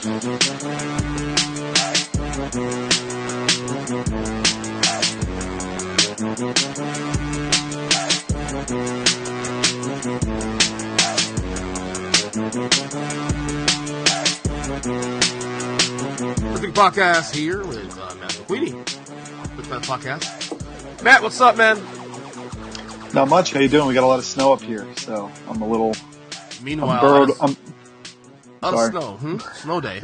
Podcast here with Matthew McQueeny. With that podcast. Matt, what's up, man? Not much. How you doing? We got a lot of snow up here, so I'm a little. Meanwhile, snow day.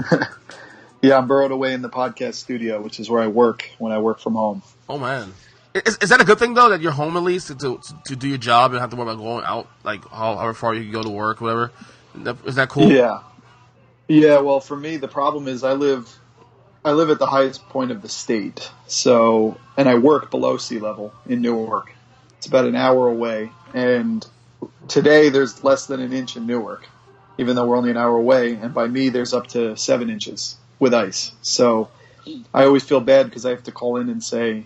Yeah, I'm burrowed away in the podcast studio, which is where I work when I work from home. Oh man, is that a good thing though that you're home at least to do your job and have to worry about going out, like however far you can go to work, whatever? Is that cool? Yeah. Well, for me, the problem is I live at the highest point of the state, and I work below sea level in Newark. It's about an hour away, and today there's less than an inch in Newark, even though we're only an hour away, and by me there's up to 7 inches with ice. So I always feel bad because I have to call in and say,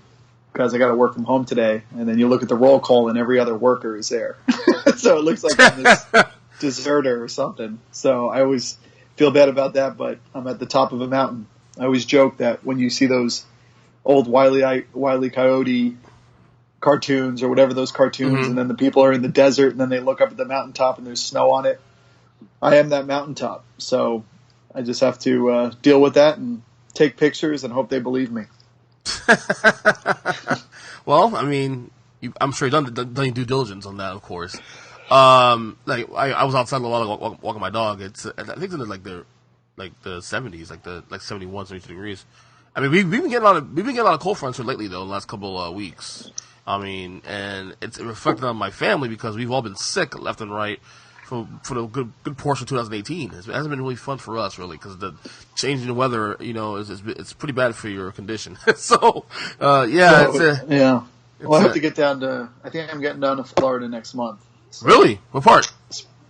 guys, I got to work from home today, and then you look at the roll call and every other worker is there. So it looks like I'm this deserter or something. So I always feel bad about that, but I'm at the top of a mountain. I always joke that when you see those old Wile E. Coyote cartoons or whatever those cartoons, and then the people are in the desert and then they look up at the mountaintop and there's snow on it, I am that mountaintop. So I just have to deal with that and take pictures and hope they believe me. Well, I mean, I'm sure you've done your due diligence on that, of course. I was outside a lot walking my dog. I think it's in the 70s, like 71, 72 degrees. I mean, we've been getting a lot of cold fronts here lately, though, in the last couple of weeks. I mean, and it's reflected on my family because we've all been sick left and right for the good portion of 2018. It hasn't been really fun for us, really, because the change in the weather, it's pretty bad for your condition. So, yeah. Well, I have to get down to. I think I'm getting down to Florida next month. So. Really? What part?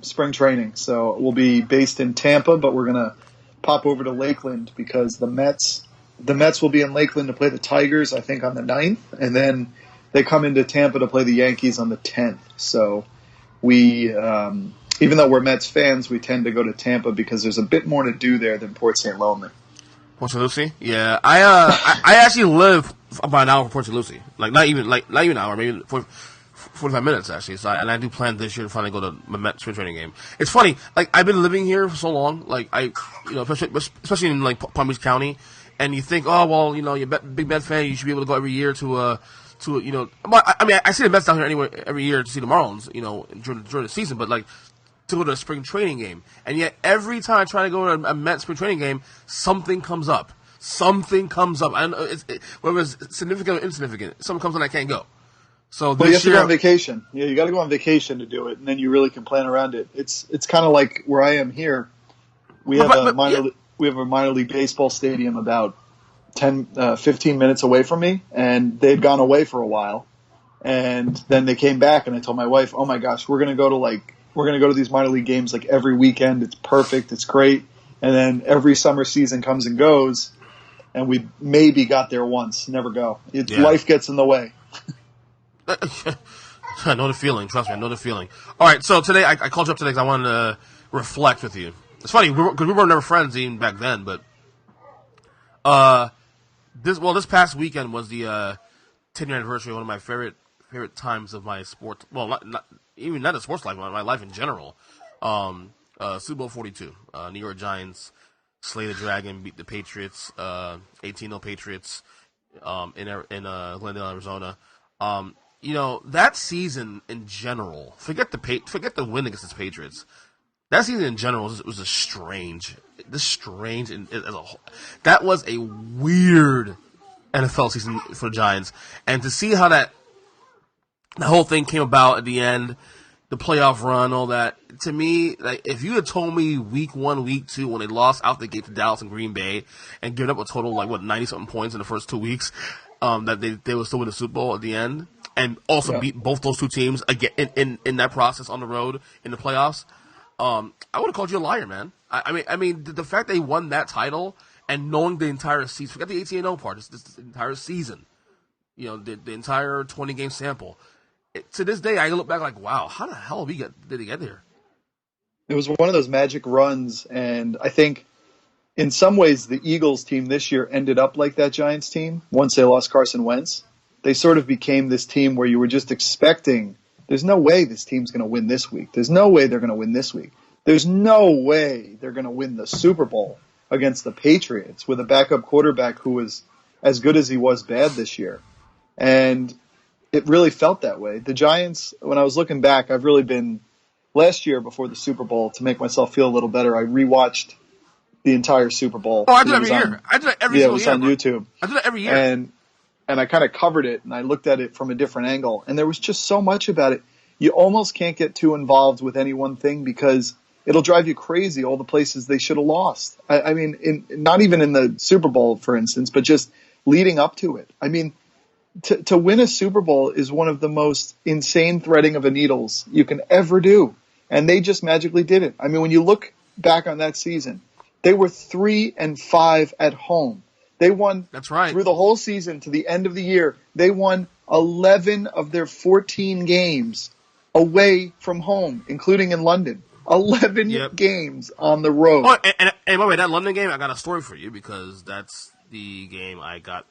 Spring training. So we'll be based in Tampa, but we're gonna pop over to Lakeland because the Mets will be in Lakeland to play the Tigers, I think, on the 9th, and then they come into Tampa to play the Yankees on the 10th. So we, even though we're Mets fans, we tend to go to Tampa because there's a bit more to do there than Port St. Lucie. Port St. Lucie? Yeah. I actually live about an hour from Port St. Lucie. Not even an hour, maybe 45 minutes, actually. So I do plan this year to finally go to my Mets spring training game. It's funny, I've been living here for so long, especially in Palm Beach County, and you think, oh, well, you're a big Mets fan, you should be able to go every year to I see the Mets down here every year to see the Marlins, during the season, but to go to a spring training game. And yet every time I try to go to a Mets spring training game, something comes up. I don't know, whether it's significant or insignificant. Something comes up and I can't go. So you have to go on vacation. Yeah, you got to go on vacation to do it, and then you really can plan around it. It's kind of like where I am here. We have a minor league baseball stadium about 15 minutes away from me, and they'd gone away for a while, and then they came back, and I told my wife, "Oh my gosh, we're gonna go to these minor league games every weekend. It's perfect. It's great." And then every summer season comes and goes, and we maybe got there once, never go. Life gets in the way. I know the feeling. Trust me, I know the feeling. All right, so today I called you up today because I wanted to reflect with you. It's funny because we were never friends even back then, but this past weekend was the 10-year anniversary of one of my favorite times of my sport. Well, not the sports life, my life in general. Super Bowl 42. New York Giants slay the Dragon, beat the Patriots, 18-0 Patriots in Glendale, Arizona. That season in general, forget the win against the Patriots. That season in general was just strange. And as a whole, that was a weird NFL season for the Giants, and to see how the whole thing came about at the end, the playoff run, all that. To me, if you had told me week 1, week 2, when they lost out the gate to Dallas and Green Bay and given up a total 90-something points in the first 2 weeks, that they would still win the Super Bowl at the end, and also beat both those two teams again in that process on the road in the playoffs, I would have called you a liar, man. I mean, the fact they won that title and knowing the entire season, forget the 18-0 part, it's the entire season, the entire 20-game sample. To this day, I look back wow, how the hell did he get there? It was one of those magic runs, and I think in some ways, the Eagles team this year ended up like that Giants team once they lost Carson Wentz. They sort of became this team where you were just expecting, there's no way this team's going to win this week. There's no way they're going to win this week. There's no way they're going to win the Super Bowl against the Patriots with a backup quarterback who was as good as he was bad this year. And it really felt that way. The Giants, when I was looking back, I've really been, last year before the Super Bowl, to make myself feel a little better, I rewatched the entire Super Bowl. Oh, I do that every year. I do that every single year. It was on YouTube. I do that every year. And I kind of covered it, and I looked at it from a different angle. And there was just so much about it. You almost can't get too involved with any one thing because it'll drive you crazy, all the places they should have lost. I mean, not even in the Super Bowl, for instance, but just leading up to it. I mean, to win a Super Bowl is one of the most insane threading of the needles you can ever do. And they just magically did it. I mean, when you look back on that season, they were 3-5 at home. They won That's right. through the whole season to the end of the year. They won 11 of their 14 games away from home, including in London. 11 games on the road. Oh, and by the way, that London game, I got a story for you because that's the game I got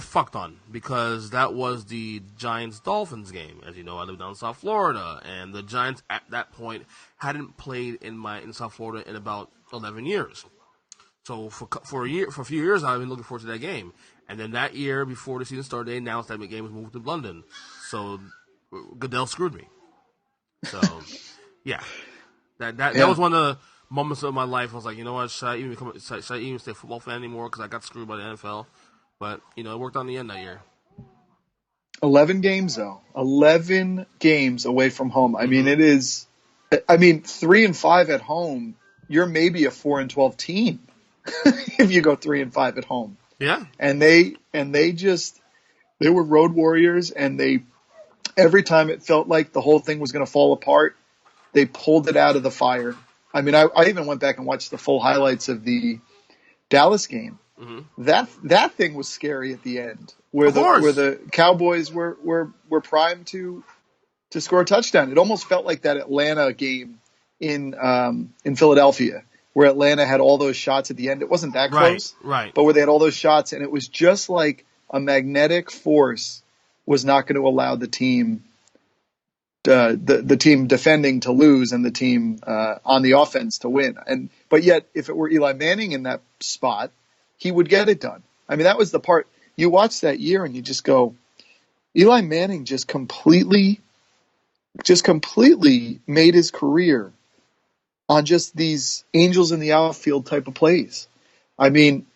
fucked on because that was the Giants-Dolphins game. As you know, I live down in South Florida, and the Giants at that point hadn't played in South Florida in about 11 years. So for a few years, I've been looking forward to that game. And then that year, before the season started, they announced that the game was moved to London. So Goodell screwed me. So yeah, that was one of the moments of my life. I was like, you know what? Should I even stay a football fan anymore? Because I got screwed by the NFL. But it worked out in the end that year. 11 games though. 11 games away from home. I mean, it is. I mean, 3-5 at home. You're maybe a 4-12 team if you go 3-5 at home. Yeah. And they were road warriors, and every time it felt like the whole thing was going to fall apart, they pulled it out of the fire. I mean, I even went back and watched the full highlights of the Dallas game. Mm-hmm. That thing was scary at the end, where the Cowboys were primed to score a touchdown. It almost felt like that Atlanta game in Philadelphia, where Atlanta had all those shots at the end. It wasn't that close, right? But where they had all those shots, and it was just like a magnetic force was not going to allow the team, the team defending to lose, and the team on the offense to win. But yet, if it were Eli Manning in that spot, he would get it done. I mean, that was the part you watch that year, and you just go, Eli Manning just completely made his career on just these angels in the outfield type of plays. I mean,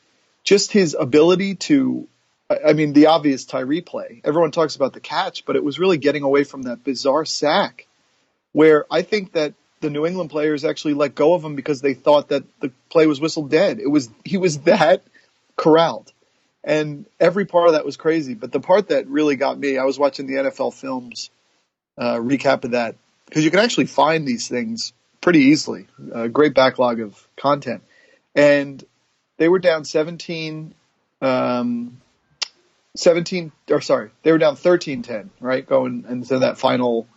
just his ability to, the obvious Tyree play. Everyone talks about the catch, but it was really getting away from that bizarre sack where I think that the New England players actually let go of him because they thought that the play was whistled dead. He was that corralled. And every part of that was crazy. But the part that really got me, I was watching the NFL Films recap of that, because you can actually find these things pretty easily. A great backlog of content. And they were down they were down 13-10, right? Going into that final,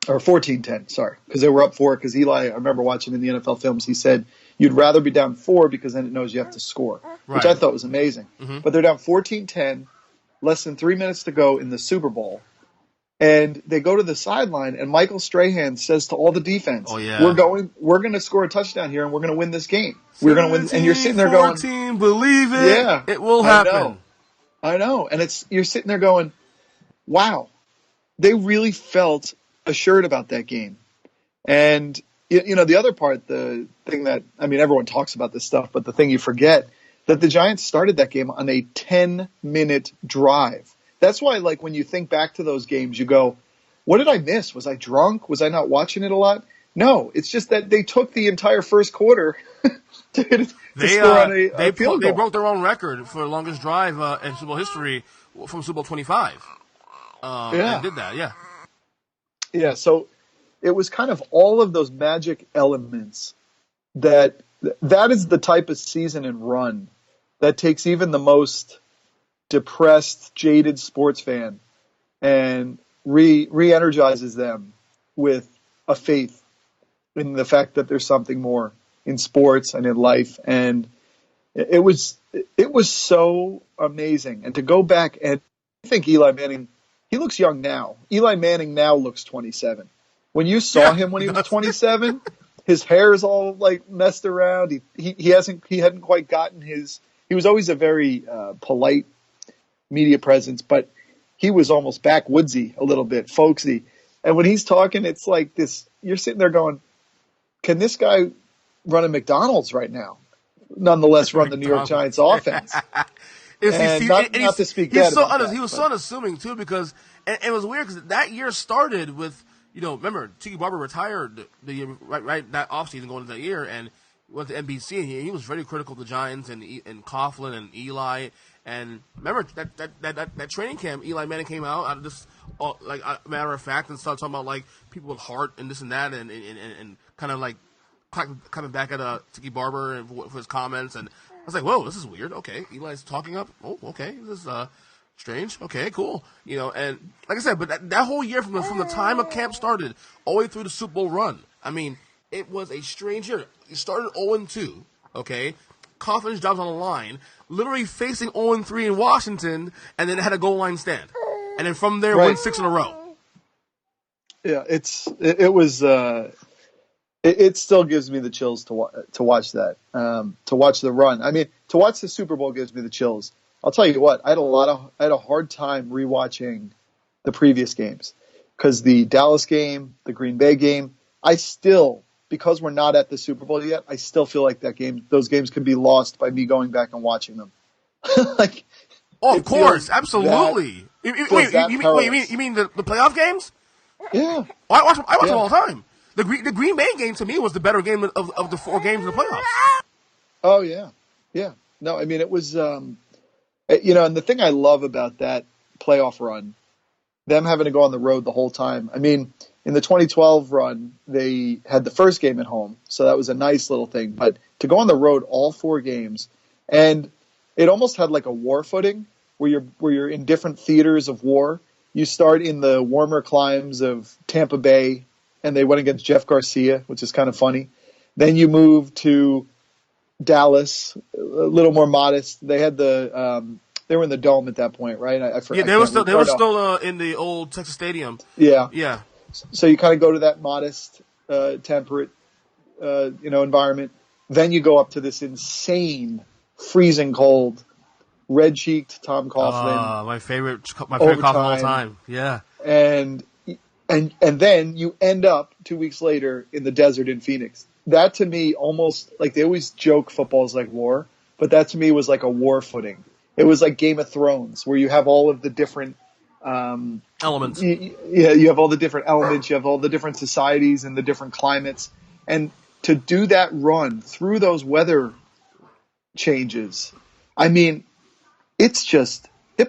or 14-10, sorry, because they were up 4, because Eli, I remember watching in the NFL Films, he said, you'd rather be down 4 because then it knows you have to score, which I thought was amazing. Mm-hmm. But they're down 14-10, less than 3 minutes to go in the Super Bowl. And they go to the sideline, and Michael Strahan says to all the defense, we're going to score a touchdown here, and we're going to win this game. We're going to win. And you're sitting there going, believe it. Yeah, it will happen. I know. And you're sitting there going, wow, they really felt assured about that game. And, the other part, the thing that, everyone talks about this stuff, but the thing you forget, that the Giants started that game on a 10-minute drive. That's why, when you think back to those games, you go, what did I miss? Was I drunk? Was I not watching it a lot? No, it's just that they took the entire first quarter to score on a field goal. They broke their own record for the longest drive in Super Bowl history from Super Bowl 25. And did that, yeah. Yeah, so it was kind of all of those magic elements that is the type of season and run that takes even the most depressed, jaded sports fan and re-energizes them with a faith in the fact that there's something more in sports and in life, and it was so amazing. And to go back, and I think Eli Manning, he looks young now. Eli Manning now looks 27. When you saw him when he was 27, his hair is all like messed around. He hadn't quite gotten his. He was always a very polite media presence, but he was almost backwoodsy a little bit, folksy. And when he's talking, it's like this. You're sitting there going, "Can this guy run a McDonald's right now?" Nonetheless, run the New York Giants offense. Not to speak bad about that. He was so unassuming too, because it was weird because that year started with, remember Tiki Barber retired the year right that offseason going into that year, and went to NBC, and he was very critical of the Giants and Coughlin and Eli. And remember that training camp, Eli Manning came out of this like a matter of fact and started talking about like people with heart and this and that, and kind of like coming back at Tiki Barber and for his comments, and I was like, whoa, this is weird. Okay, Eli's talking up. Oh, okay, this is strange. Okay, cool. And like I said, but that whole year from the time of camp started all the way through the Super Bowl run, I mean, it was a strange year. You started 0-2, okay? Coughlin's job's on the line, literally facing 0-3 in Washington, and then had a goal line stand, and then from there win 6 in a row. Yeah, it was. It still gives me the chills to watch that, to watch the run. I mean, to watch the Super Bowl gives me the chills. I'll tell you what, I had a hard time rewatching the previous games, because the Dallas game, the Green Bay game, because we're not at the Super Bowl yet, I still feel like those games could be lost by me going back and watching them. Of course, absolutely. You mean the playoff games? Yeah, I watch them all the time. The Green Bay game to me was the better game of the 4 games in the playoffs. Oh yeah. No, I mean it was, and the thing I love about that playoff run, them having to go on the road the whole time. I mean, in the 2012 run, they had the first game at home, so that was a nice little thing. But to go on the road all 4 games, and it almost had like a war footing where you're in different theaters of war. You start in the warmer climes of Tampa Bay, and they went against Jeff Garcia, which is kind of funny. Then you move to Dallas, a little more modest. They had they were in the Dome at that point, right? They were still in the old Texas Stadium. Yeah. So you kind of go to that modest, temperate, environment. Then you go up to this insane, freezing cold, red-cheeked Tom Coughlin. My favorite Coughlin of all time. Yeah. And then you end up 2 weeks later in the desert in Phoenix. That to me almost, like, they always joke football's like war, but that to me was like a war footing. It was like Game of Thrones, where you have all of the different elements. You have all the different elements. You have all the different societies and the different climates. And to do that run through those weather changes, I mean, it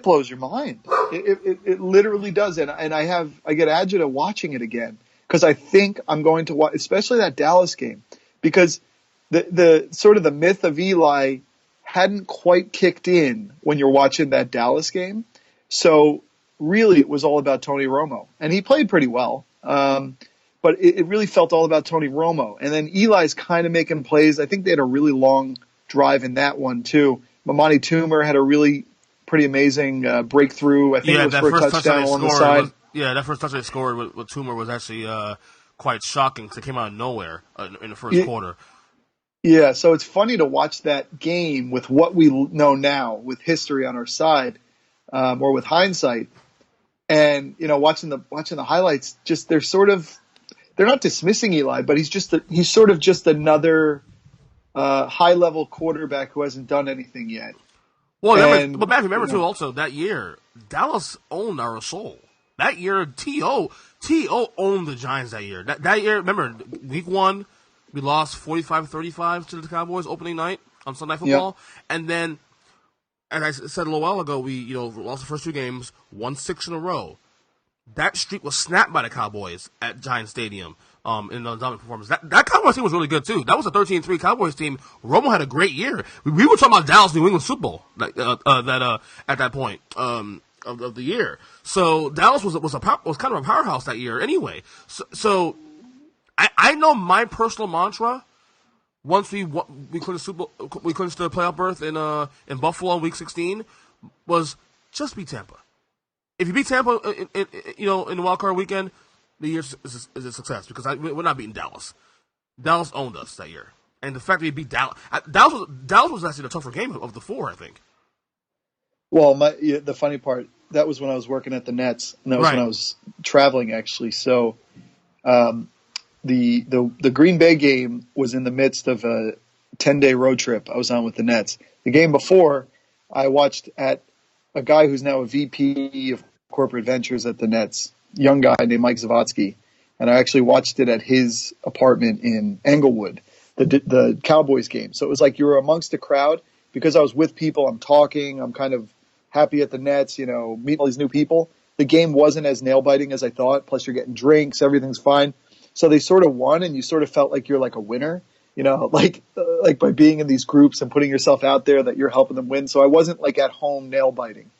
blows your mind. It literally does. And I get agita watching it again, because I think I'm going to watch, especially that Dallas game, because the sort of the myth of Eli hadn't quite kicked in when you're watching that Dallas game. So really it was all about Tony Romo, and he played pretty well. But it really felt all about Tony Romo. And then Eli's kind of making plays. I think they had a really long drive in that one too. Mamani Toomer had a really pretty amazing breakthrough. I think it was for a touchdown on the side. That first touchdown they scored with Toomer was actually quite shocking, because it came out of nowhere in the first quarter. Yeah, so it's funny to watch that game with what we know now, with history on our side, or with hindsight, and watching the highlights. Just they're not dismissing Eli, but he's sort of just another high level quarterback who hasn't done anything yet. Well, but Matthew, remember too, also that year Dallas owned our soul. That year, T.O. owned the Giants that year. That year, remember, week 1, we lost 45-35 to the Cowboys opening night on Sunday Night Football. Yep. And then, as I said a little while ago, we lost the first 2 games, won 6 in a row. That streak was snapped by the Cowboys at Giant Stadium in the dominant performance. That Cowboys team was really good, too. That was a 13-3 Cowboys team. Romo had a great year. We were talking about Dallas New England Super Bowl at that point. Of the year. So Dallas was kind of a powerhouse that year anyway. So I know my personal mantra once we clinched we clinched the playoff berth in Buffalo in Week 16 was just beat Tampa. If you beat Tampa, in the wild card weekend, the year is a success because we're not beating Dallas. Dallas owned us that year, and the fact that we beat Dallas was actually the tougher game of the four, I think. Well, the funny part, that was when I was working at the Nets, and that was when I was traveling actually. So, the Green Bay game was in the midst of a 10-day road trip I was on with the Nets. The game before, I watched at a guy who's now a VP of corporate ventures at the Nets, young guy named Mike Zavotsky, and I actually watched it at his apartment in Englewood, the Cowboys game. So it was like you were amongst a crowd. Because I was with people, I'm talking, I'm kind of happy at the Nets, meeting all these new people. The game wasn't as nail-biting as I thought, plus you're getting drinks, everything's fine. So they sort of won, and you sort of felt like you're like a winner, like by being in these groups and putting yourself out there that you're helping them win. So I wasn't like at home nail-biting.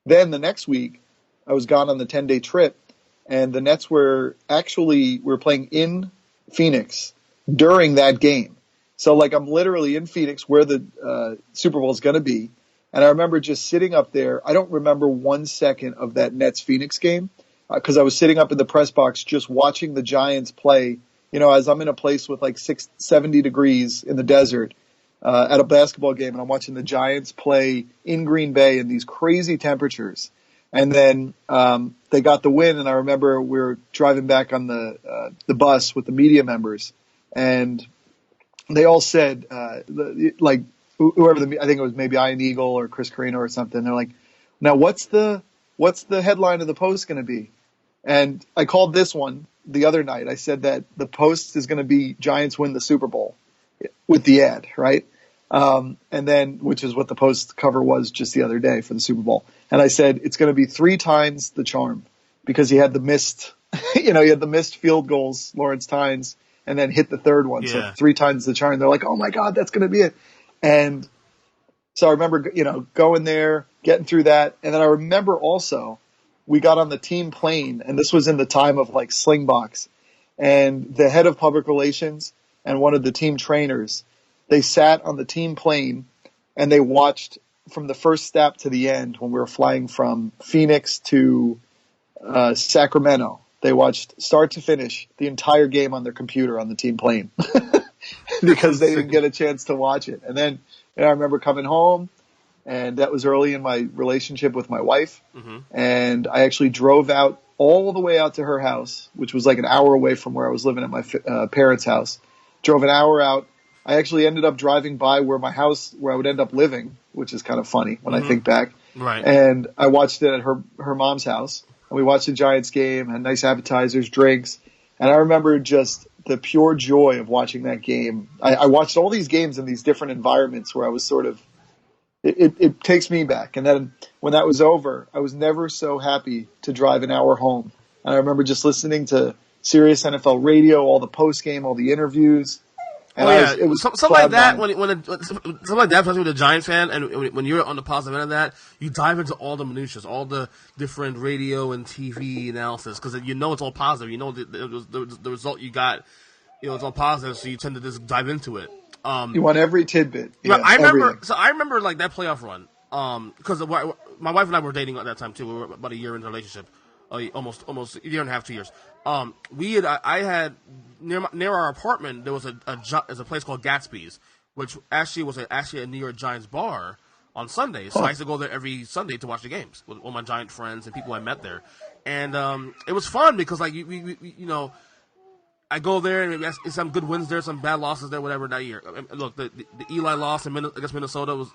Then the next week, I was gone on the 10-day trip, and the Nets were playing in Phoenix during that game. So, like, I'm literally in Phoenix where the Super Bowl is going to be. And I remember just sitting up there. I don't remember 1 second of that Nets-Phoenix game because I was sitting up in the press box just watching the Giants play, as I'm in a place with like 70 degrees in the desert at a basketball game. And I'm watching the Giants play in Green Bay in these crazy temperatures. And then they got the win. And I remember we were driving back on the bus with the media members. And they all said, whoever I think it was maybe Ian Eagle or Chris Carino or something. They're like, now what's the headline of the Post going to be? And I called this one the other night. I said that the Post is going to be Giants win the Super Bowl with the ad, right? And then, which is what the Post cover was just the other day for the Super Bowl. And I said, it's going to be 3 times the charm because he had the missed, he had the missed field goals, Lawrence Tynes, and then hit the third one. Yeah. So 3 times the charm. They're like, oh my God, that's going to be it. And so I remember, going there, getting through that. And then I remember also we got on the team plane, and this was in the time of like Slingbox, and the head of public relations and one of the team trainers, they sat on the team plane and they watched from the first stop to the end when we were flying from Phoenix to Sacramento. They watched start to finish the entire game on their computer on the team plane because they didn't get a chance to watch it. And then I remember coming home, and that was early in my relationship with my wife. Mm-hmm. And I actually drove out all the way out to her house, which was like an hour away from where I was living at my parents' house. Drove an hour out. I actually ended up driving by where I would end up living, which is kind of funny when I think back. Right. And I watched it at her mom's house. And we watched the Giants game, had nice appetizers, drinks. And I remember just the pure joy of watching that game. I watched all these games in these different environments where I was sort of, it takes me back. And then when that was over, I was never so happy to drive an hour home. And I remember just listening to Sirius NFL radio, all the post game, all the interviews. And it was something like that. Something like that, especially with a Giants fan, and when you're on the positive end of that, you dive into all the minutiae, all the different radio and TV analysis, because it's all positive. The result you got, it's all positive, so you tend to just dive into it. You want every tidbit. Yeah, I remember like that playoff run, because my wife and I were dating at that time too. We were about a year into the relationship, almost a year and a half, 2 years. I had near our apartment there was a place called Gatsby's, which actually was a New York Giants bar on Sundays. So I used to go there every Sunday to watch the games with all my Giant friends and people I met there, and it was fun because like I go there and it's some good wins there, some bad losses there, whatever that year. Look, the Eli loss against Minnesota was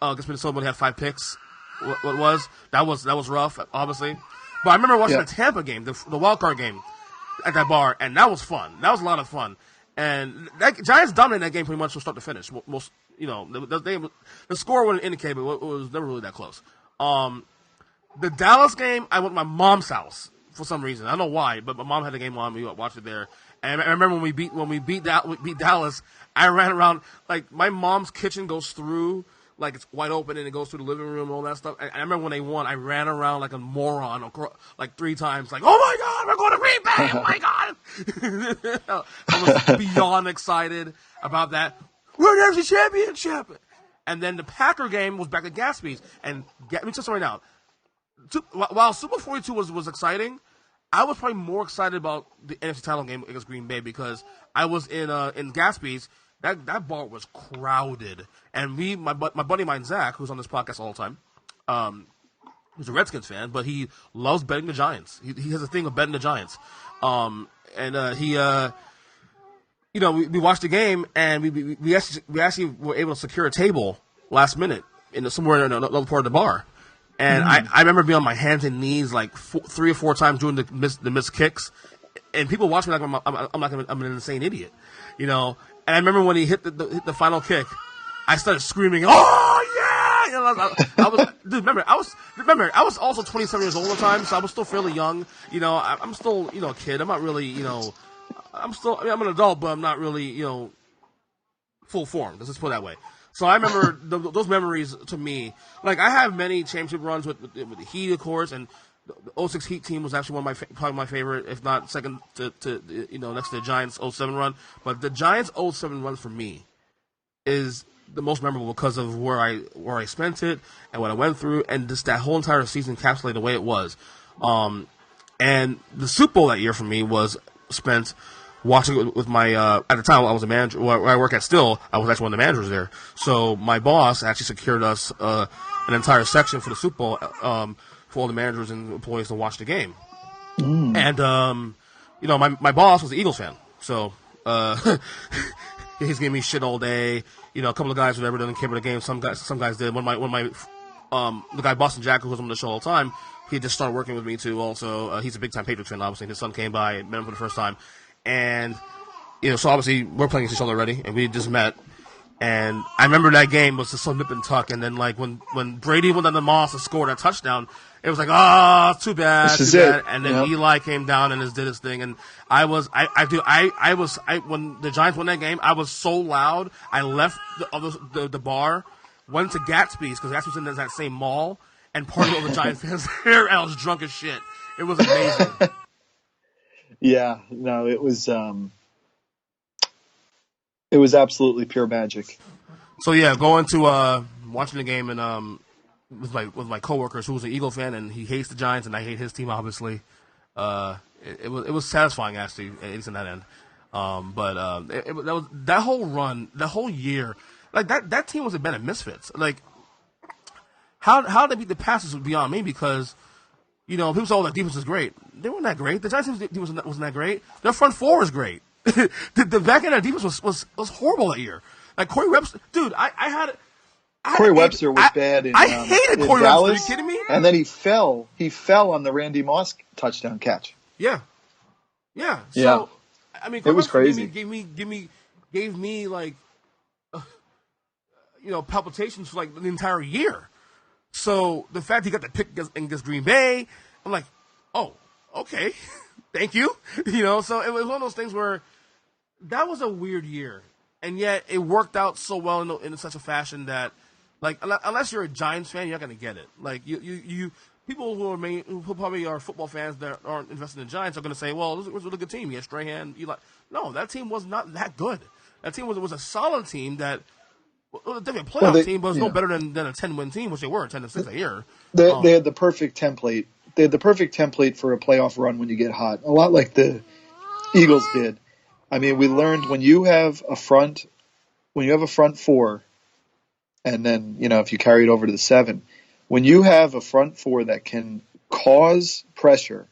against Minnesota when they had 5 picks. What was that was rough, obviously. But I remember watching the Tampa game, the wild card game, at that bar, and that was fun. That was a lot of fun. And Giants dominated that game pretty much from start to finish. The score wouldn't indicate, but it was never really that close. The Dallas game, I went to my mom's house for some reason. I don't know why, but my mom had the game on. We watched it there. And I remember when we beat Dallas, I ran around like my mom's kitchen goes through like it's wide open and it goes through the living room and all that stuff. I remember when they won, I ran around like a moron like 3 times, like, oh my God, we're going to Green Bay! Oh my God! I was beyond excited about that. We're the NFC Championship! And then the Packer game was back at Gatsby's. And let me tell you something right now. While Super 42 was exciting, I was probably more excited about the NFC title game against Green Bay because I was in Gatsby's. That bar was crowded, and my buddy of mine, Zach, who's on this podcast all the time, he's a Redskins fan, but he loves betting the Giants. He has a thing of betting the Giants, we watched the game, and we actually were able to secure a table last minute somewhere in another part of the bar. And I remember being on my hands and knees like 3 or 4 times doing the missed kicks, and people watching me like I'm an insane idiot, you know. And I remember when he hit the final kick, I started screaming, "Oh yeah!" You know, I was dude. Remember, I was also 27 years old at the time, so I was still fairly young. You know, I'm still a kid. I'm not really I'm an adult, but I'm not really full form. Let's just put it that way. So I remember those memories to me. Like, I have many championship runs with the Heat, of course, and the 06 Heat team was actually probably my favorite, if not second to next to the Giants 07 run. But the Giants 07 run for me is the most memorable because of where I spent it and what I went through, and just that whole entire season encapsulated the way it was. And the Super Bowl that year for me was spent watching it with my, at the time I was a manager, where I work at still, I was actually one of the managers there. So my boss actually secured us an entire section for the Super Bowl for all the managers and employees to watch the game. And, my boss was an Eagles fan. So he's giving me shit all day. You know, a couple of guys who never didn't care about the game. Some guys did. The guy Boston Jack, who was on the show all the time, he just started working with me too also. He's a big-time Patriots fan, obviously. His son came by, met him for the first time. And, so obviously we're playing against each other already, and we just met. And I remember that game was just so nip and tuck. And then, like, when Brady went on the Moss and scored a touchdown, it was like, too bad, too bad. And then Eli came down and did his thing. And when the Giants won that game, I was so loud. I left the bar, went to Gatsby's, because Gatsby's in that same mall, and partied with the Giants fans there, and I was drunk as shit. It was amazing. Yeah, no, it was absolutely pure magic. So yeah, going to watching the game and with my coworkers, who was an Eagle fan and he hates the Giants and I hate his team, obviously. It was satisfying actually, at least in that end. That whole run, the whole year, like that team was a band of misfits. Like how they beat the Packers was beyond me, because people say, "Oh, that defense is great." They weren't that great. The Giants' defense wasn't that great. Their front four was great. the back end of the defense was horrible that year. Like Corey Webster, dude, Corey Webster was bad. I hated Corey Dallas, Webster. Are you kidding me? And then he fell. He fell on the Randy Moss touchdown catch. Yeah. So, I mean, it was crazy. Gave me like, palpitations for like the entire year. So the fact he got the pick against Green Bay, I'm like, oh, okay, thank you. So it was one of those things where that was a weird year, and yet it worked out so well in such a fashion that, like, unless you're a Giants fan, you're not gonna get it. Like you people who probably are football fans that aren't invested in the Giants are gonna say, well, this was a really good team. You had Strahan, Eli. No, that team was not that good. That team was a solid team that. Well, definitely a playoff team, but it's no better than a 10-win team, which they were 10-6 that year. They had the perfect template. They had the perfect template for a playoff run when you get hot. A lot like the Eagles did. I mean, we learned when you have a front four, and then if you carry it over to the 7, when you have a front four that can cause pressure,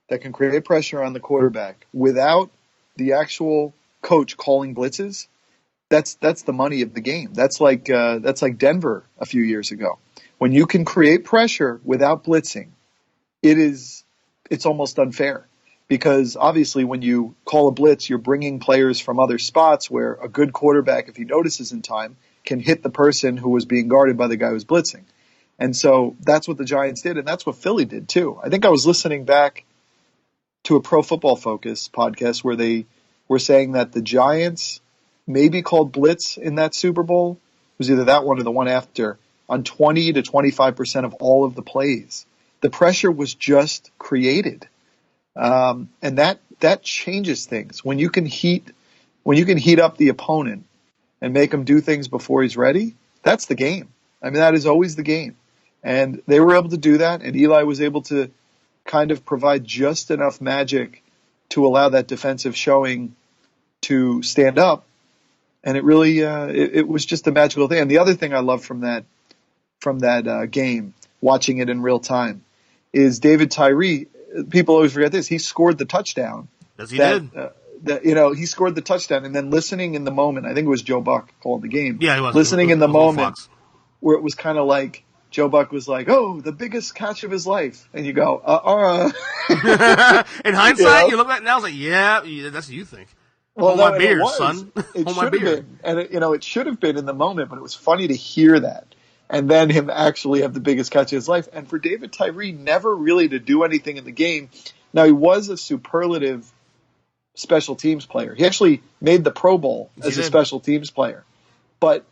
that can create pressure on the quarterback without the actual coach calling blitzes. That's the money of the game. That's like Denver a few years ago. When you can create pressure without blitzing, it's almost unfair, because obviously when you call a blitz, you're bringing players from other spots where a good quarterback, if he notices in time, can hit the person who was being guarded by the guy who's blitzing. And so that's what the Giants did, and that's what Philly did too. I think I was listening back to a Pro Football Focus podcast where they were saying that the Giants maybe called blitz in that Super Bowl, was either that one or the one after, on 20 to 25% of all of the plays. The pressure was just created. And that changes things. When you can heat up the opponent and make him do things before he's ready, that's the game. I mean, that is always the game. And they were able to do that, and Eli was able to kind of provide just enough magic to allow that defensive showing to stand up. And it really, it was just a magical thing. And the other thing I love from that game, watching it in real time, is David Tyree. People always forget this. He scored the touchdown. Yes, he did. He scored the touchdown, and then listening in the moment. I think it was Joe Buck calling the game. Yeah, he was. Listening in the moment, Fox, where it was kind of like Joe Buck was like, "Oh, the biggest catch of his life," and you go, In hindsight, you look back now, it's like, yeah, that's what you think. Well, hold my beer, son. It Hold my should have beer. been, and it should have been in the moment, but it was funny to hear that, and then him actually have the biggest catch of his life. And for David Tyree, never really to do anything in the game. Now, he was a superlative special teams player. He actually made the Pro Bowl as a special teams player. But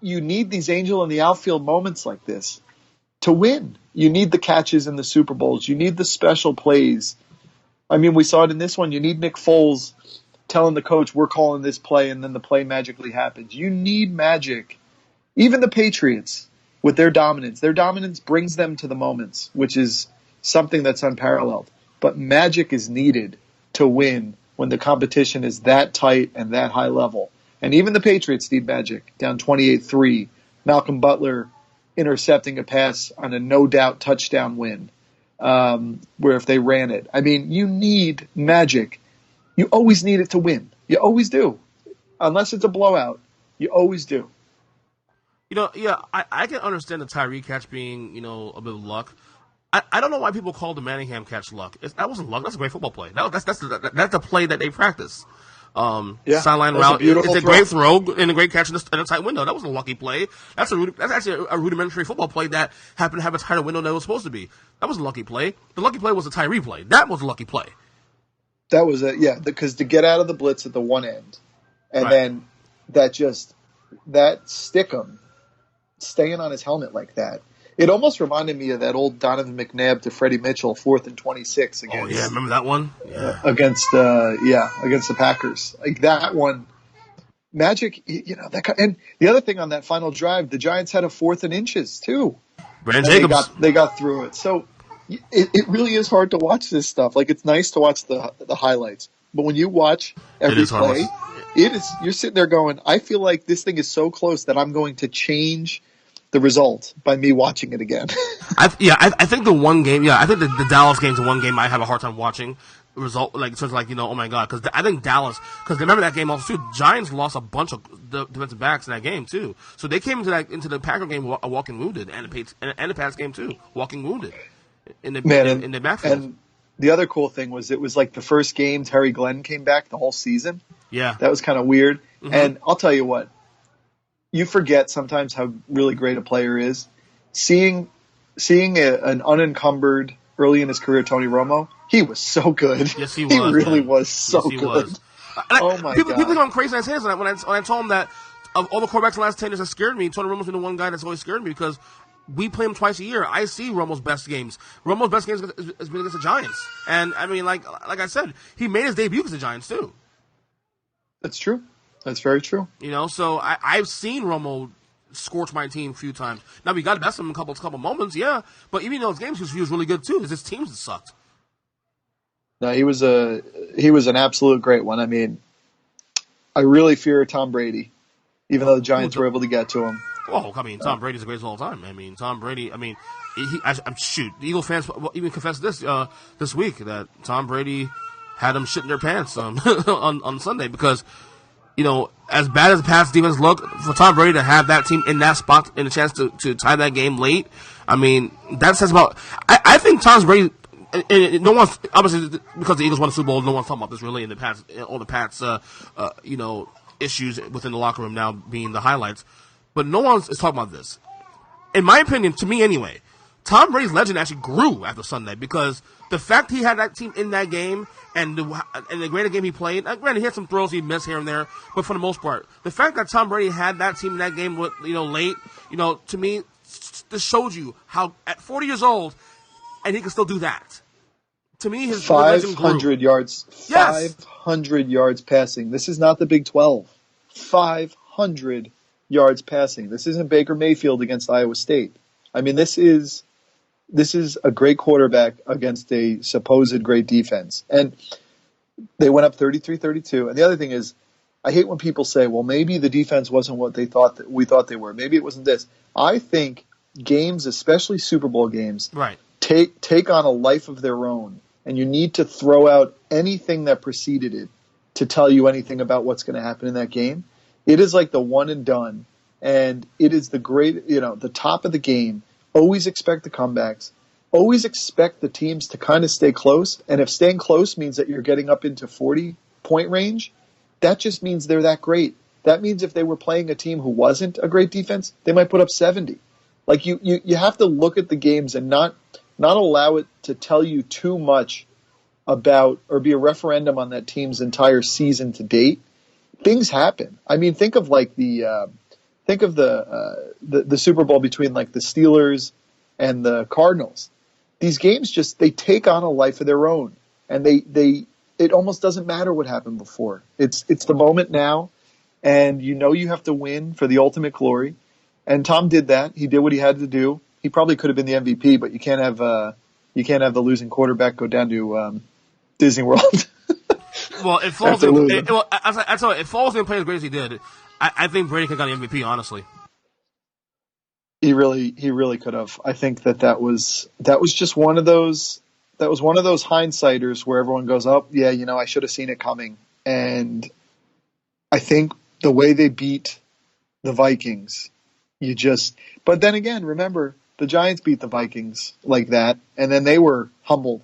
you need these angel in the outfield moments like this to win. You need the catches in the Super Bowls. You need the special plays. I mean, we saw it in this one. You need Nick Foles telling the coach, we're calling this play, and then the play magically happens. You need magic. Even the Patriots, with their dominance brings them to the moments, which is something that's unparalleled. But magic is needed to win when the competition is that tight and that high level. And even the Patriots need magic, down 28-3. Malcolm Butler intercepting a pass on a no-doubt touchdown win, where if they ran it. I mean, you need magic. You always need it to win. You always do. Unless it's a blowout, you always do. I can understand the Tyree catch being, a bit of luck. I don't know why people call the Manningham catch luck. That wasn't luck. That's a great football play. That's the play that they practice. Sideline route. It's a great throw and a great catch in a tight window. That wasn't a lucky play. That's actually a rudimentary football play that happened to have a tighter window than it was supposed to be. That wasn't a lucky play. The lucky play was a Tyree play. That was a lucky play. That was because to get out of the blitz at the one end, and then that stickum staying on his helmet like that. It almost reminded me of that old Donovan McNabb to Freddie Mitchell 4th and 26 against. Oh yeah, remember that one? Yeah. Against the Packers. Like that one, magic. And the other thing on that final drive, the Giants had a 4th and inches too. Brandon Jacobs. They got through it. So it really is hard to watch this stuff. Like it's nice to watch the highlights, but when you watch every play, you're sitting there going, I feel like this thing is so close that I'm going to change the result by me watching it again. I think the one game, I think the Dallas game's the one game I have a hard time watching. Result, oh my god, because I think Dallas, because remember that game also too, Giants lost a bunch of defensive backs in that game too. So they came into the Packer game walking wounded, and the Pats game too, walking wounded in the backfield. And the other cool thing was it was like the first game Terry Glenn came back the whole season. Yeah. That was kind of weird. Mm-hmm. And I'll tell you what, you forget sometimes how really great a player is. Seeing an unencumbered, early in his career, Tony Romo, he was so good. Yes, he was. He really was so good. Was. Oh, my God. People going crazy in his hands when I told him that of all the quarterbacks in the last 10 years that scared me, Tony Romo's been the one guy that's always scared me because we play him twice a year. I see Romo's best games. Romo's best games has been against the Giants. And, I mean, like I said, he made his debut against the Giants, too. That's true. That's very true. So I've seen Romo scorch my team a few times. Now, we got to best him in a couple moments, yeah. But even in those games, he was really good, too. It's his teams that sucked. No, he was an absolute great one. I mean, I really fear Tom Brady, even though the Giants were able to get to him. Oh, I mean, Tom Brady's the greatest of all time. I mean, Tom Brady. I mean, the Eagle fans even confessed this week that Tom Brady had them shitting their pants on Sunday because, as bad as the Pats defense looked, for Tom Brady to have that team in that spot and a chance to tie that game late, I mean, that says about. I think Tom Brady. And no one's obviously because the Eagles won the Super Bowl. No one's talking about this really in the Pats. All the Pats, issues within the locker room now being the highlights. But no one is talking about this. In my opinion, to me anyway, Tom Brady's legend actually grew after Sunday because the fact he had that team in that game and the greater game he played, granted he had some throws he missed here and there, but for the most part, the fact that Tom Brady had that team in that game with, late, to me, this showed you how at 40 years old, and he can still do that. To me, his 500 yards. Yes. 500 yards passing. This is not the Big 12. 500 yards passing. This isn't Baker Mayfield against Iowa State. I mean, this is a great quarterback against a supposed great defense. And they went up 33-32. And the other thing is, I hate when people say, well, maybe the defense wasn't what we thought they were. Maybe it wasn't this. I think games, especially Super Bowl games, right, take on a life of their own. And you need to throw out anything that preceded it to tell you anything about what's going to happen in that game. It is like the one and done. And it is the great, the top of the game. Always expect the comebacks. Always expect the teams to kind of stay close. And if staying close means that you're getting up into 40-point range, that just means they're that great. That means if they were playing a team who wasn't a great defense, they might put up 70. Like you have to look at the games and not allow it to tell you too much about or be a referendum on that team's entire season to date. Things happen. I mean, think of like the Super Bowl between like the Steelers and the Cardinals. These games they take on a life of their own, and it almost doesn't matter what happened before. It's the moment now, and you have to win for the ultimate glory. And Tom did that. He did what he had to do. He probably could have been the MVP, but you can't have the losing quarterback go down to Disney World. Well, if Foles if Foles didn't play as great as he did, I think Brady could have got the MVP. Honestly, he really could have. I think that was just one of those. That was one of those hindsighters where everyone goes, "Oh, yeah, I should have seen it coming." And I think the way they beat the Vikings, But then again, remember the Giants beat the Vikings like that, and then they were humbled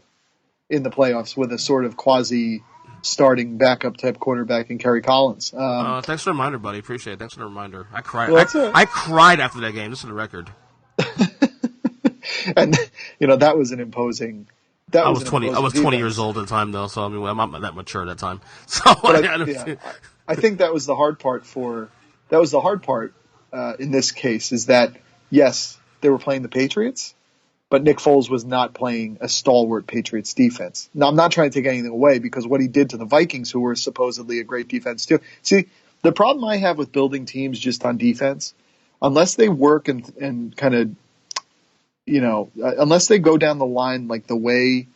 in the playoffs with a sort of quasi-starting backup type quarterback in Kerry Collins. Thanks for the reminder, buddy. Appreciate it. Thanks for the reminder. I cried. Well, I cried after that game, just for the record. And that was an imposing. I was 20 years old at the time, though, so I mean, I'm not that mature at that time. So I think that was the hard part in this case is that yes, they were playing the Patriots, but Nick Foles was not playing a stalwart Patriots defense. Now, I'm not trying to take anything away because what he did to the Vikings, who were supposedly a great defense too. See, the problem I have with building teams just on defense, unless they work and kind of, unless they go down the line like the way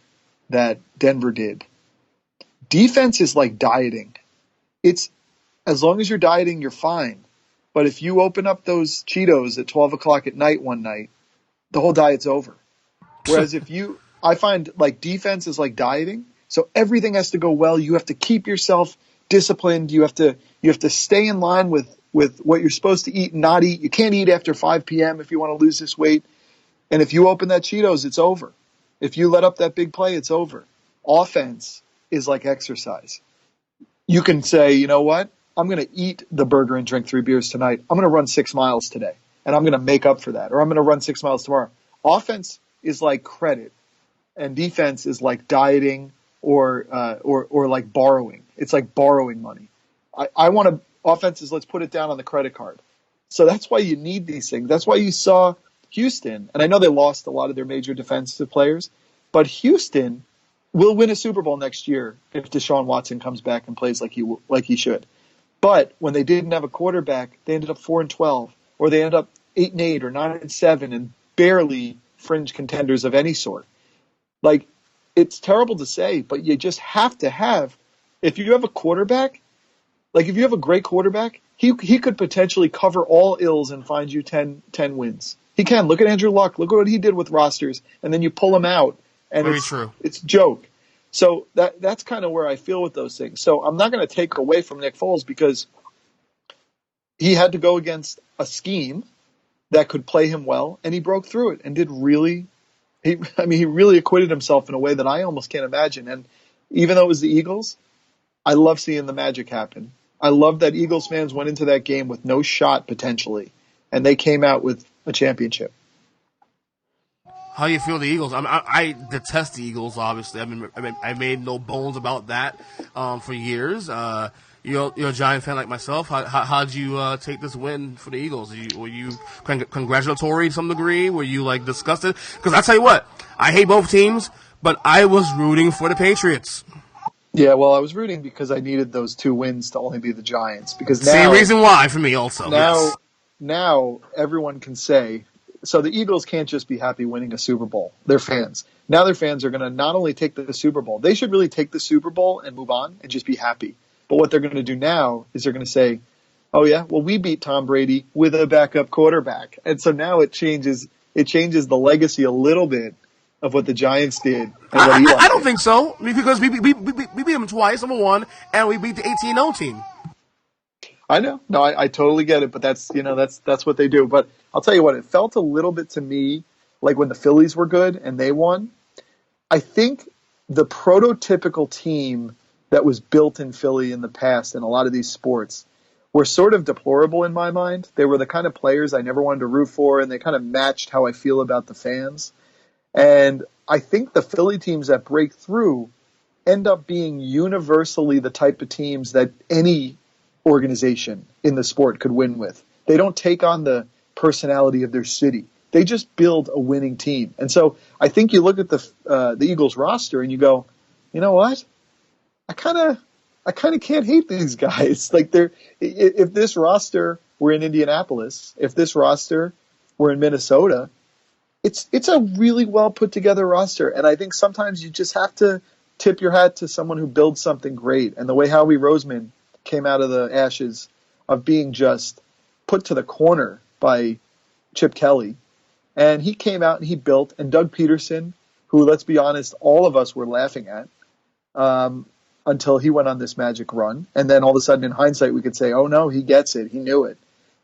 that Denver did, defense is like dieting. It's as long as you're dieting, you're fine. But if you open up those Cheetos at 12 o'clock at night one night, the whole diet's over. Whereas I find like defense is like dieting. So everything has to go well. You have to keep yourself disciplined. You have to stay in line with what you're supposed to eat and not eat. You can't eat after 5 p.m. if you want to lose this weight. And if you open that Cheetos, it's over. If you let up that big play, it's over. Offense is like exercise. You can say, you know what? I'm going to eat the burger and drink 3 beers tonight. I'm going to run 6 miles today, and I'm going to make up for that. Or I'm going to run 6 miles tomorrow. Offense is like credit, and defense is like dieting or like borrowing. It's like borrowing money. I want to offenses. Let's put it down on the credit card. So that's why you need these things. That's why you saw Houston, and I know they lost a lot of their major defensive players, but Houston will win a Super Bowl next year if Deshaun Watson comes back and plays like he should. But when they didn't have a quarterback, they ended up 4-12, or they ended up 8-8 or 9-7, and barely fringe contenders of any sort. Like, it's terrible to say, but you just have to have. If you have a quarterback, like if you have a great quarterback, he could potentially cover all ills and find you 10 wins. He can. Look at Andrew Luck. Look at what he did with rosters, and then you pull him out, and it's a joke. So that's kind of where I feel with those things. So I'm not going to take away from Nick Foles because he had to go against a scheme that could play him well, and he broke through it and did really – he really acquitted himself in a way that I almost can't imagine. And even though it was the Eagles, I love seeing the magic happen. I love that Eagles fans went into that game with no shot potentially, and they came out with a championship. How do you feel the Eagles? I detest the Eagles. Obviously, I made no bones about that for years. You're a Giant fan like myself. How'd you take this win for the Eagles? Were you congratulatory to some degree? Were you like disgusted? Because I tell you what, I hate both teams, but I was rooting for the Patriots. Yeah, well, I was rooting because I needed those 2 wins to only be the Giants. Because now, same reason why for me also. Now everyone can say, so the Eagles can't just be happy winning a Super Bowl. Their fans. Now their fans are going to not only take the Super Bowl, they should really take the Super Bowl and move on and just be happy. But what they're going to do now is they're going to say, oh yeah, well we beat Tom Brady with a backup quarterback. And so now it changes the legacy a little bit of what the Giants did. And what Eli I don't did. think so, because we beat them twice, number one, and we beat the 18-0 team. I know. No, I totally get it, but that's what they do. But I'll tell you what, it felt a little bit to me like when the Phillies were good and they won. I think the prototypical team that was built in Philly in the past in a lot of these sports were sort of deplorable in my mind. They were the kind of players I never wanted to root for, and they kind of matched how I feel about the fans. And I think the Philly teams that break through end up being universally the type of teams that any organization in the sport could win with. They don't take on the personality of their city. They just build a winning team. And so I think you look at the Eagles roster and you go, you know what? I kind of can't hate these guys. Like if this roster were in Indianapolis, if this roster were in Minnesota, it's a really well put together roster. And I think sometimes you just have to tip your hat to someone who builds something great. And the way Howie Roseman came out of the ashes of being just put to the corner by Chip Kelly. And he came out and he built, and Doug Peterson, who, let's be honest, all of us were laughing at until he went on this magic run. And then all of a sudden, in hindsight, we could say, oh no, he gets it. He knew it.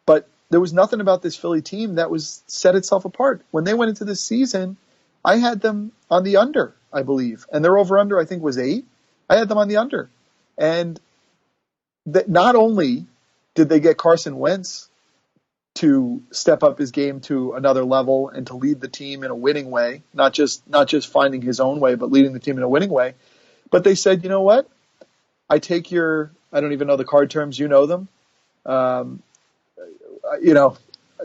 But there was nothing about this Philly team that was set itself apart. When they went into this season, I had them on the under, I believe. And their over-under, I think, was 8. I had them on the under. And that not only did they get Carson Wentz to step up his game to another level and to lead the team in a winning way, not just finding his own way, but leading the team in a winning way, but they said, you know what? I take I don't even know the card terms, you know them.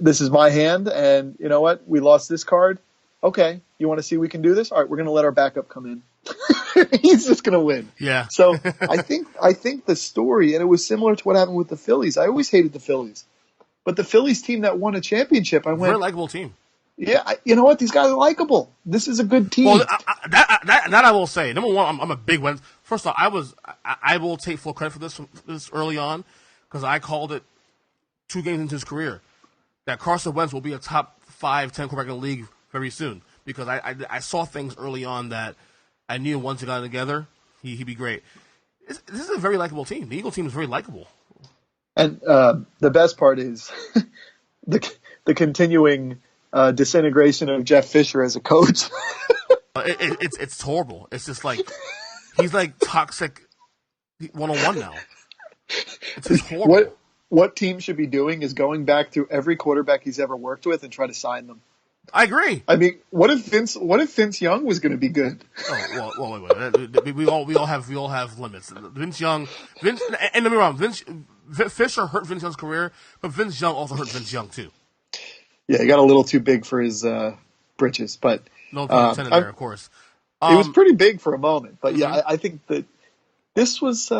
This is my hand, and you know what? We lost this card. Okay, you want to see we can do this? All right, we're going to let our backup come in. He's just going to win. Yeah. So I think the story, and it was similar to what happened with the Phillies. I always hated the Phillies, but the Phillies team that won a championship, I went, very likable team. Yeah, you know what? These guys are likable. This is a good team. Well, that I will say. Number one, I'm a big one. First of all, I will take full credit for this early on, because I called it 2 games into his career that Carson Wentz will be a top 5, 10 quarterback in the league very soon, because I saw things early on that I knew once they got together, he'd be great. This is a very likable team. The Eagle team is very likable. And the best part is the continuing disintegration of Jeff Fisher as a coach. It's horrible. It's just like he's like toxic 101 now. It's just horrible. What team should be doing is going back through every quarterback he's ever worked with and try to sign them. I agree. I mean, what if Vince Young was going to be good? Oh, well, wait. We all have limits. Vince Young, and don't get me wrong, Fisher hurt Vince Young's career, but Vince Young also hurt Vince Young too. Yeah, he got a little too big for his britches, but no pun intended there, of course. It was pretty big for a moment, but yeah, I think that this was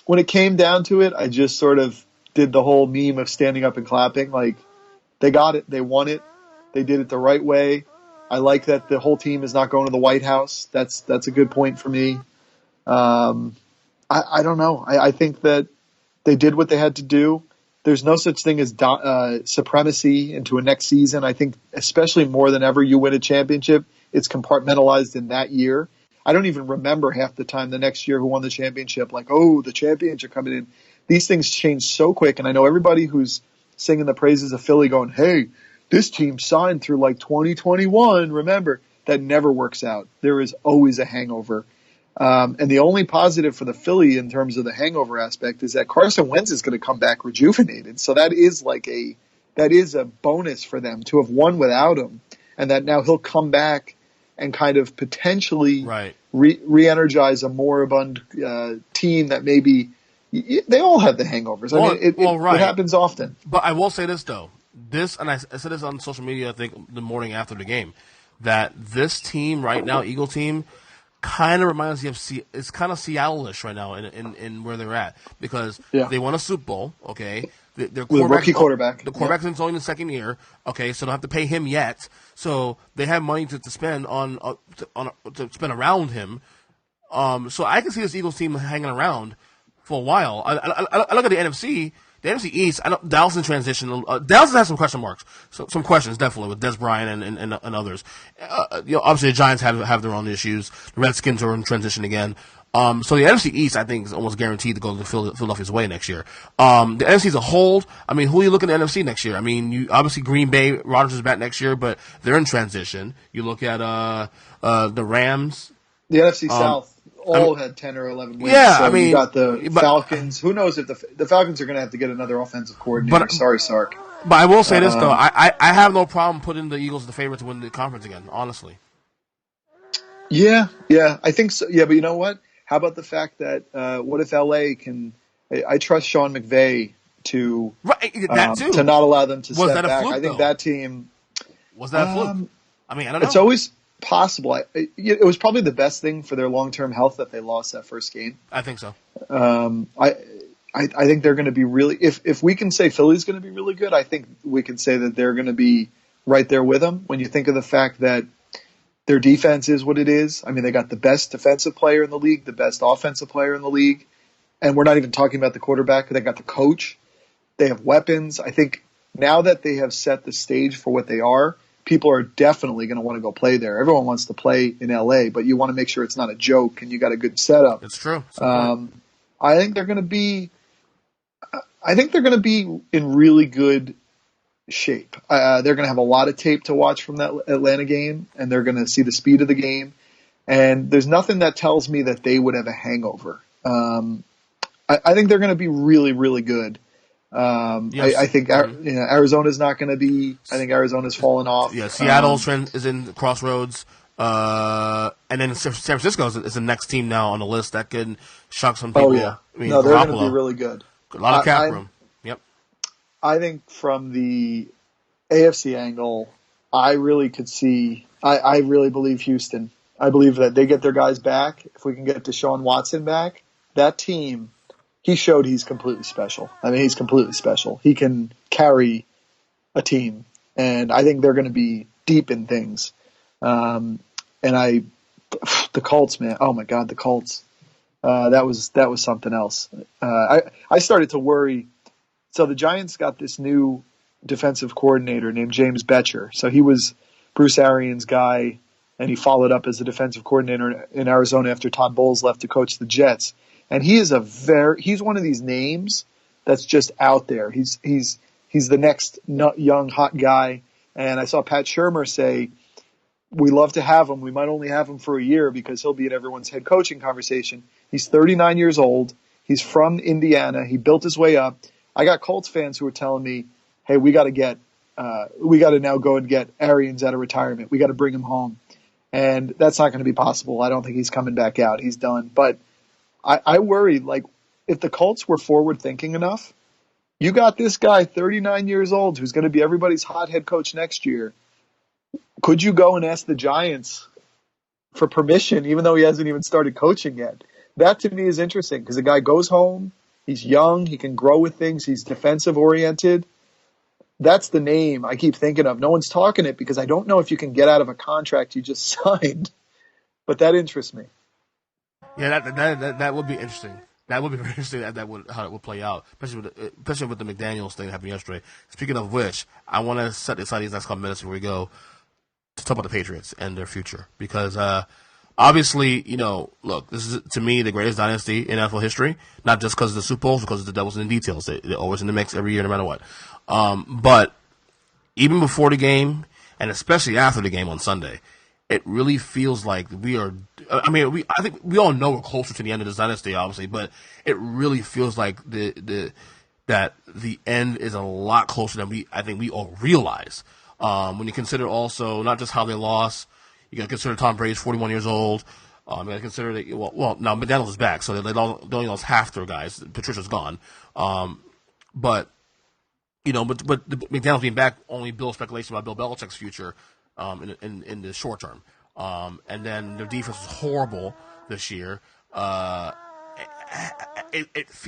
when it came down to it. I just sort of did the whole meme of standing up and clapping. Like, they got it, they won it. They did it the right way. I like that the whole team is not going to the White House. That's a good point for me. I don't know. I think that they did what they had to do. There's no such thing as supremacy into a next season. I think especially more than ever, you win a championship, it's compartmentalized in that year. I don't even remember half the time the next year who won the championship. Like, oh, the champions are coming in. These things change so quick. And I know everybody who's singing the praises of Philly going, hey, this team signed through like 2021. Remember, that never works out. There is always a hangover. And the only positive for the Philly in terms of the hangover aspect is that Carson Wentz is going to come back rejuvenated. So that is a bonus for them to have won without him. and that now he'll come back and kind of potentially Right. re-energize a moribund team that maybe they all have the hangovers. I mean, it happens often. But I will say this though, and I said this on social media, I think the morning after the game, that this team right now, Eagle team, kind of reminds me of it's kind of Seattle-ish right now in where they're at, because they won a Super Bowl. Okay. Their rookie quarterback. The quarterback is only in the second year. Okay, so don't have to pay him yet. So they have money to spend to spend around him. So I can see this Eagles team hanging around for a while. I look at the NFC. The NFC East. I know Dallas in transition. Dallas has some question marks. So some questions definitely with Des Bryant and others. Obviously the Giants have their own issues. The Redskins are in transition again. So the NFC East, I think, is almost guaranteed to go to Philadelphia's way next year. The NFC is a hold. I mean, who are you looking at the NFC next year? I mean, obviously Green Bay, Rodgers is back next year, but they're in transition. You look at the Rams. The NFC South had 10 or 11 wins. Yeah, so I mean, you got the Falcons. Who knows if the Falcons are going to have to get another offensive coordinator? Sorry, Sark. But I will say this though, I have no problem putting the Eagles as the favorite to win the conference again. Honestly. Yeah, I think so. Yeah, but you know what? How about the fact that what if LA can? I trust Sean McVay to to not allow them to step back. Fluke, I think that team was that a fluke. I mean, I don't know. It's always possible. It was probably the best thing for their long-term health that they lost that first game. I think so. I think they're going to be really. If we can say Philly's going to be really good, I think we can say that they're going to be right there with them. When you think of the fact that their defense is what it is. I mean, they got the best defensive player in the league, the best offensive player in the league, and we're not even talking about the quarterback. They got the coach. They have weapons. I think now that they have set the stage for what they are, people are definitely going to want to go play there. Everyone wants to play in LA, but you want to make sure it's not a joke and you got a good setup. It's true. I think they're going to be. I think they're going to be in really good shape. They're going to have a lot of tape to watch from that Atlanta game, and they're going to see the speed of the game. And there's nothing that tells me that they would have a hangover. I think they're going to be really, really good. Yes. I think Arizona's not going to be. I think Arizona's fallen off. Yeah, Seattle is in the crossroads. And then San Francisco is the next team now on the list that could shock some people. Oh, yeah. I mean, no, they're going to be really good. A lot of cap room. Yep. I think from the AFC angle, I really could see. I really believe Houston. I believe that they get their guys back. If we can get Deshaun Watson back, that team, he showed he's completely special. I mean, he's completely special. He can carry a team, and I think they're going to be deep in things. The Colts, man. Oh my God, the Colts. That was something else. I started to worry. So the Giants got this new defensive coordinator named James Betcher. So he was Bruce Arians' guy, and he followed up as the defensive coordinator in Arizona after Todd Bowles left to coach the Jets. And he is he's one of these names that's just out there. He's the next young hot guy. And I saw Pat Shurmur say, we love to have him. We might only have him for a year because he'll be in everyone's head coaching conversation. He's 39 years old. He's from Indiana. He built his way up. I got Colts fans who are telling me, hey, we got to now go and get Arians out of retirement. We got to bring him home. And that's not going to be possible. I don't think he's coming back out. He's done. But I worry, like, if the Colts were forward thinking enough, you got this guy, 39 years old, who's going to be everybody's hot head coach next year. Could you go and ask the Giants for permission, even though he hasn't even started coaching yet? That to me is interesting because the guy goes home. He's young. He can grow with things. He's defensive oriented. That's the name I keep thinking of. No one's talking it because I don't know if you can get out of a contract you just signed. But that interests me. Yeah, that would be interesting. That would be very interesting how it would play out, especially with the McDaniels thing that happened yesterday. Speaking of which, I want to set aside these next couple minutes before we go to talk about the Patriots and their future. Because obviously, look, this is, to me, the greatest dynasty in NFL history, not just because of the Super Bowls, because the devil's in the details. They're always in the mix every year, no matter what. But even before the game, and especially after the game on Sunday, it really feels like we are. I mean, I think we all know we're closer to the end of this dynasty, obviously, but it really feels like that the end is a lot closer than I think we all realize. When you consider also not just how they lost, you got to consider Tom Brady's 41 years old. You got to consider that, now McDaniels is back, so they only lost half their guys. Patricia's gone. But McDaniels being back only builds speculation about Bill Belichick's future in the short term. And then their defense was horrible this year. And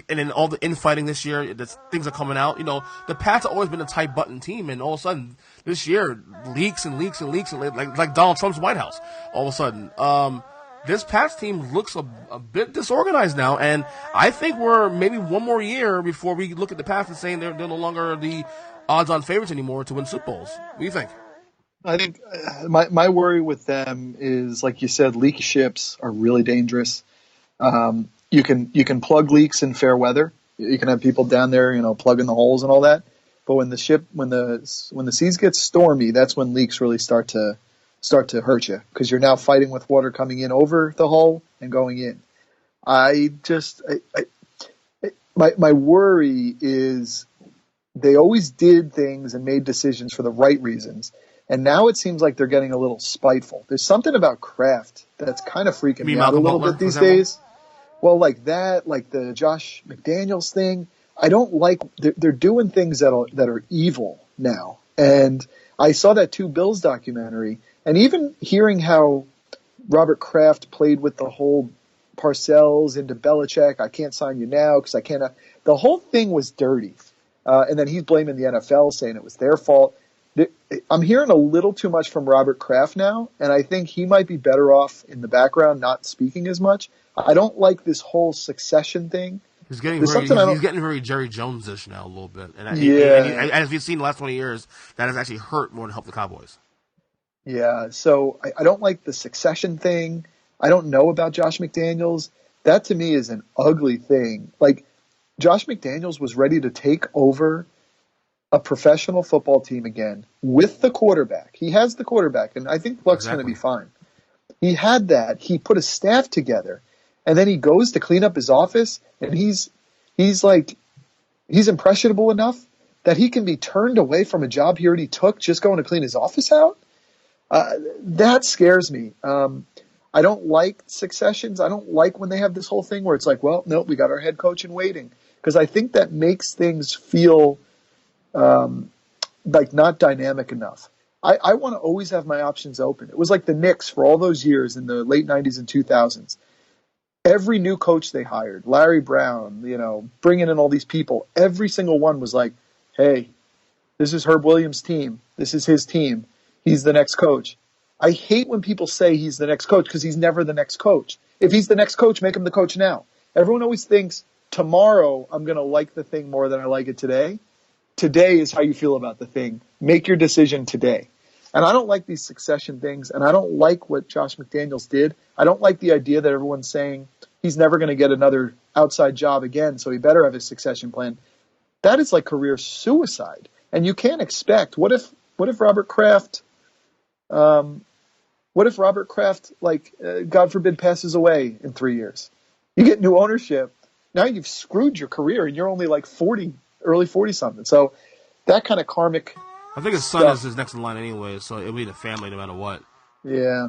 then all the infighting this year, things are coming out. The Pats have always been a tight button team, and all of a sudden this year leaks and like Donald Trump's White House. All of a sudden, this Pats team looks a bit disorganized now, and I think we're maybe one more year before we look at the Pats and saying they're no longer the odds-on favorites anymore to win Super Bowls. What do you think? I think my worry with them is, like you said, leaky ships are really dangerous. You can plug leaks in fair weather. You can have people down there, plugging the holes and all that. But when the seas get stormy, that's when leaks really start to hurt you, because you're now fighting with water coming in over the hull and going in. My worry is they always did things and made decisions for the right reasons. And now it seems like they're getting a little spiteful. There's something about Kraft that's kind of freaking me out a little bit these days. Well, like that, like the Josh McDaniels thing. I don't like they're doing things that are evil now. And I saw that 2 Bills documentary, and even hearing how Robert Kraft played with the whole Parcells into Belichick, I can't sign you now because I can't. The whole thing was dirty. And then he's blaming the NFL, saying it was their fault. I'm hearing a little too much from Robert Kraft now, and I think he might be better off in the background, not speaking as much. I don't like this whole succession thing. He's getting very Jerry Jones-ish now a little bit. And as we've seen the last 20 years, that has actually hurt more than helped the Cowboys. Yeah, so I don't like the succession thing. I don't know about Josh McDaniels. That to me is an ugly thing. Like, Josh McDaniels was ready to take over a professional football team again with the quarterback. He has the quarterback, and I think Luck's going to be fine. He had that. He put a staff together, and then he goes to clean up his office, and he's impressionable enough that he can be turned away from a job he already took just going to clean his office out. That scares me. I don't like successions. I don't like when they have this whole thing where it's like, well, nope, we got our head coach in waiting, because I think that makes things feel like not dynamic enough. I want to always have my options open. It was like the Knicks for all those years in the late 90s and 2000s. Every new coach they hired, Larry Brown, bringing in all these people, every single one was like, hey, this is Herb Williams' team. This is his team. He's the next coach. I hate when people say he's the next coach, because he's never the next coach. If he's the next coach, make him the coach now. Everyone always thinks tomorrow I'm going to like the thing more than I like it today. Today is how you feel about the thing. Make your decision today. And I don't like these succession things, and I don't like what Josh McDaniels did. I don't like the idea that everyone's saying he's never going to get another outside job again, so he better have his succession plan. That is like career suicide. And you can't expect, what if Robert Kraft, God forbid, passes away in 3 years? You get new ownership. Now you've screwed your career, and you're only like 40, early 40-something. So that kind of karmic I think his son is his next in line anyway, so it'll be the family no matter what. Yeah.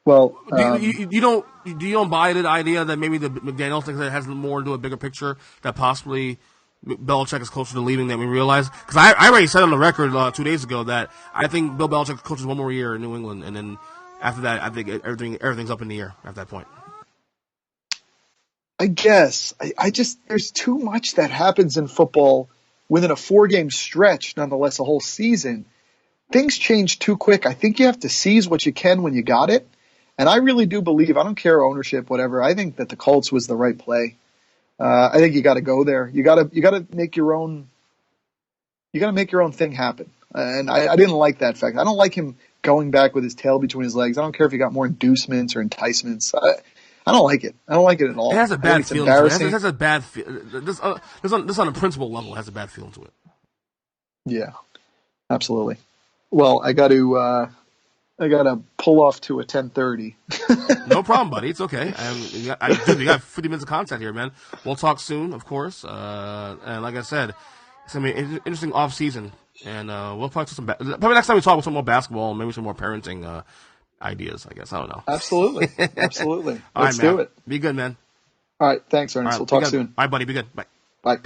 Well, do you don't buy the idea that maybe the McDaniels thinks that has more to do a bigger picture, that possibly Belichick is closer to leaving than we realize? Because I already said on the record 2 days ago that I think Bill Belichick coaches one more year in New England, and then after that, I think everything's up in the air at that point. I guess. I just, there's too much that happens in football within a 4-game stretch, nonetheless a whole season. Things change too quick. I think you have to seize what you can when you got it. And I really do believe, I don't care ownership, whatever, I think that the Colts was the right play. I think you got to go there. You got to make your own thing happen. And I didn't like that fact. I don't like him going back with his tail between his legs. I don't care if he got more inducements or enticements. I don't like it. I don't like it at all. It has a bad feeling to it. It has a bad this on a principle level has a bad feeling to it. Yeah, absolutely. Well, I got to pull off to a 10:30. No problem, buddy. It's okay. We got 50 minutes of content here, man. We'll talk soon, of course. And like I said, it's gonna be an interesting off season And we'll probably talk probably next time we talk about some more basketball and maybe some more parenting ideas. I guess I don't know. Absolutely. Let's do it. Be good, man. All right, thanks, Ernest. We'll talk soon. All right, buddy. Be good. Bye. Bye.